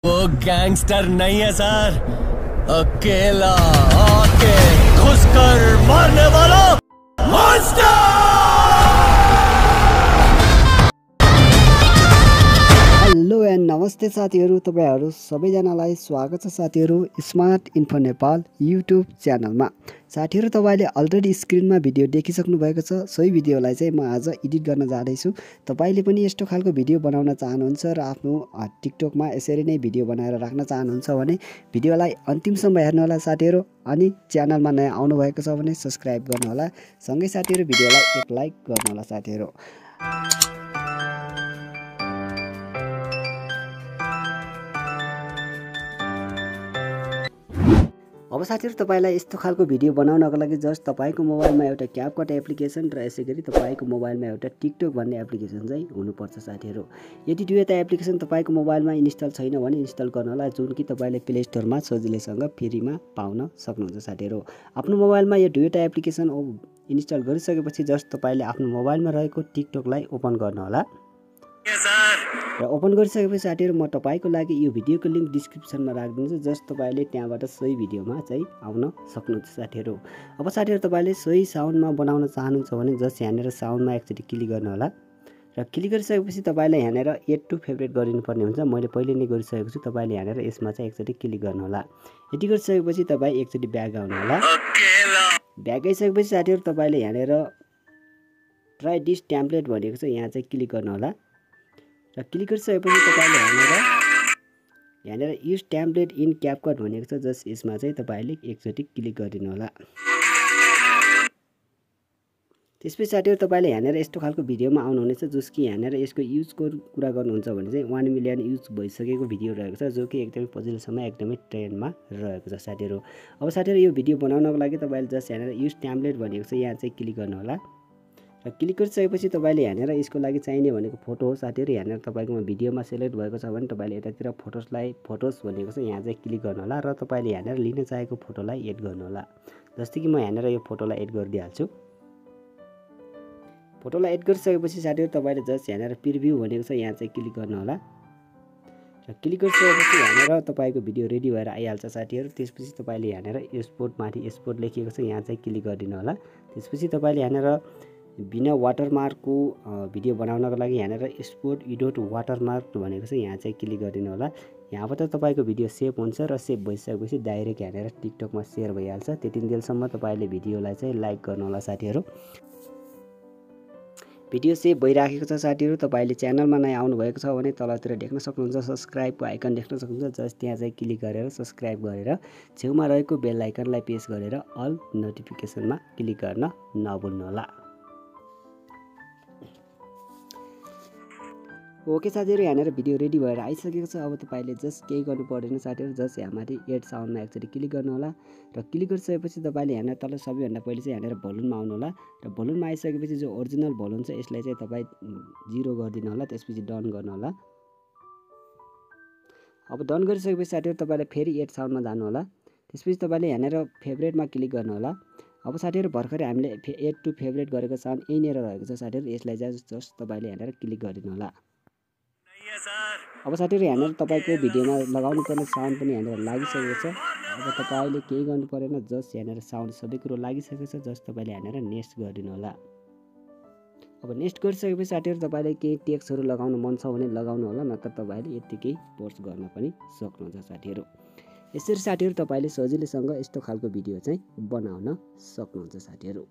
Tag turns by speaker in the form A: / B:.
A: वो गैंगस्टर नहीं है सर, अकेला आके घुसकर मारने वाला मॉन्स्टर।
B: हेलो एन्ड नमस्ते साथीहरु, तपाईहरु सबैजनालाई स्वागत छ साथीहरु स्मार्ट इन्फो नेपाल युट्युब च्यानलमा। साथीहरु, तपाईले अलरेडी स्क्रिनमा भिडियो देखिसक्नु भएको छ। सोही भिडियोलाई चाहिँ म आज एडिट गर्न जाँदैछु। तपाईले पनि यस्तो खालको भिडियो बनाउन चाहनुहुन्छ र आफ्नो टिकटकमा यसरी नै भिडियो बनाएर राख्न चाहनुहुन्छ भने भिडियोलाई अन्तिमसम्म हेर्नु होला साथीहरु। अनि च्यानलमा नयाँ आउनु भएको छ भने सब्स्क्राइब गर्नु होला। सँगै साथीहरु भिडियोलाई एक लाइक गर्नु होला साथीहरु। अब साथीहरु, तपाईलाई यस्तो खालको भिडियो बनाउनको लागि जस्ट तपाईको मोबाइलमा एउटा क्यापकट एप्लिकेसन र यसैगरी तपाईको मोबाइलमा एउटा टिकटक भन्ने एप्लिकेसन चाहिँ हुनुपर्छ साथीहरु। यदि दुईवटा एप्लिकेसन तपाईको मोबाइलमा इन्स्टल छैन भने इन्स्टल गर्न होला, जुन कि तपाईले प्ले स्टोरमा सजिलैसँग फ्रीमा पाउन सक्नुहुन्छ साथीहरु। आफ्नो मोबाइलमा यो दुईवटा एप्लिकेसन इन्स्टल गरिसकेपछि जस्ट तपाईले आफ्नो मोबाइलमा रहेको टिकटकलाई ओपन गर्न होला। र ओपन गरिसकेपछि साथीहरु, म तपाईको लागि यो भिडियोको लिंक डिस्क्रिप्सनमा राखिदिन्छु। जस्ट तपाईले त्यहाँबाट सोही भिडियोमा चाहिँ आउन सक्नुहुन्छ साथीहरु। अब साथीहरु, तपाईले सोही साउन्डमा बनाउन चाहनुहुन्छ भने जस्ट यहाँनेर साउन्डमा एकचोटी क्लिक गर्न होला। र क्लिक गरिसकेपछि तपाईले यहाँनेर एड टु फेभरेट गरिनुपर्ने हुन्छ। मैले पहिले नै गरिसकेको छु। तपाईले यहाँनेर यसमा चाहिँ एकचोटी क्लिक गर्न होला। यति गरिसकेपछि तपाई एकचोटी ब्याक आउनु होला। ब्याक आइसकेपछि साथीहरु, तपाईले यहाँनेर ट्राई दिस टेम्प्लेट भनेको छ, यहाँ चाहिँ क्लिक गर्न होला। र क्लिक गरिसकेपछि तपाईले यहाँनेर युज टेम्प्लेट इन क्यापकट भनेको छ, जस्ट यसमा चाहिँ तपाईले एकचोटी क्लिक गरिदिनु होला। त्यसपछि साथीहरु, तपाईले यहाँनेर यस्तो खालको भिडियोमा आउनुहुनेछ, जसको यहाँनेर यसको युजको कुरा गर्नुहुन्छ भने चाहिँ 1 मिलियन युज भइसकेको भिडियो रहेको छ, जो कि एकदमै पछिल्लोसम्म एकदमै ट्रेन्डमा रहेको छ साथीहरु। अब साथीहरु, यो भिडियो बनाउनको लागि तपाईले जस्ट यहाँनेर युज टेम्प्लेट भनेको छ, यहाँ चाहिँ क्लिक गर्नु होला। र क्लिक गरिसकेपछि तपाईले यहाँनेर यसको लागि चाहिने भनेको फोटो हो साथीहरु। यहाँनेर तपाईकोमा भिडियोमा सेलेक्ट भएको छ भने तपाईले यतातिर फोटोस भनेको छ, यहाँ चाहिँ क्लिक गर्नु होला। र तपाईले यहाँनेर लिन चाहेको फोटोलाई एड गर्नु होला। जस्तै कि म यहाँनेर यो फोटोलाई एड गरिदिहाल्छु। फोटोलाई एड गरिसकेपछि साथीहरु, तपाईले जस्ट यहाँनेर प्रिभ्यू भनेको छ, यहाँ चाहिँ क्लिक गर्नु होला। र क्लिक गरिसकेपछि यहाँनेर तपाईको भिडियो रेडी भएर आइहाल्छ साथीहरु। त्यसपछि तपाईले यहाँनेर एक्सपोर्ट माथि एक्सपोर्ट लेखिएको छ, यहाँ चाहिँ क्लिक गरिदिनु होला। त्यसपछि तपाईले यहाँनेर बिना वाटरमार्कको भिडियो बनाउनको लागि यहाँनेर एक्सपोर्ट विदाउट वाटरमार्क भनेको छ, यहाँ चाहिँ क्लिक गरिदिनु होला। यहाँबाट तपाईको भिडियो सेभ हुन्छ र सेभ भइसकेपछि डाइरेक्ट यहाँनेर टिकटकमा शेयर भइहाल्छ। त्यतिन्जेलसम्म तपाईले भिडियोलाई चाहिँ लाइक गर्नु होला साथीहरु। भिडियो सेभ भइराखेको छ साथीहरु। तपाईले च्यानलमा नयाँ आउनु भएको छ भने तलतिर देख्न सक्नुहुन्छ सब्स्क्राइबको आइकन देख्न सक्नुहुन्छ। जस्ट त्यहाँ चाहिँ क्लिक गरेर सब्स्क्राइब गरेर छेउमा रहेको बेल आइकनलाई प्रेस गरेर अल नोटिफिकेसनमा क्लिक गर्न नभुल्नु होला। ओके साथीहरु, यहाँनेर भिडियो रेडी भएर आइसकेको छ। अब तपाईले जस्ट केही गर्नु पर्दैन साथीहरु। जस्ट यहाँ माथि एड साउन्डमा एकचोटी क्लिक गर्नु होला। र क्लिक गरिसकेपछि तपाईले यहाँनेर तल सबैभन्दा पहिले चाहिँ यहाँनेर भोल्युममा आउनु होला। र भोल्युममा आइसकेपछि जो ओरिजिनल भोल्युम छ यसलाई चाहिँ तपाई 0 गरिदिनु होला। त्यसपछि डन गर्नु होला। अब डन गरिसकेपछि साथीहरु, तपाईले फेरि एड साउन्डमा जानु होला। त्यसपछि तपाईले यहाँनेर फेभरेटमा क्लिक गर्नु होला। अब साथीहरु, भर्खरै हामीले एड टु फेभरेट गरेको साउन्ड यहीँनेर रहेको छ साथीहरु। यसलाई चाहिँ जस्ट तपाईले यहाँनेर क्लिक गरिदिनु होला। अब साथीहरु, यहाँनेर तपाईको भिडियोमा लगाउनु पर्ने साउन्ड पनि यहाँनेर लागिसकेको छ। अब तपाईले केही गर्नु परेन, जस्ट यहाँनेर साउन्ड सबै कुरो लागिसकेको छ। जस्ट तपाईले यहाँनेर नेक्स्ट गरिदिनु होला। अब नेक्स्ट गरिसकेपछि साथीहरु, तपाईले केही टेक्स्टहरु लगाउनु मन छ भने लगाउनु होला, नत्र तपाईले यतिकै पोस्ट गर्न पनि सक्नुहुन्छ साथीहरु। यसरी साथीहरु, तपाईले सजिलैसँग यस्तो खालको भिडियो चाहिँ बनाउन सक्नुहुन्छ साथीहरु।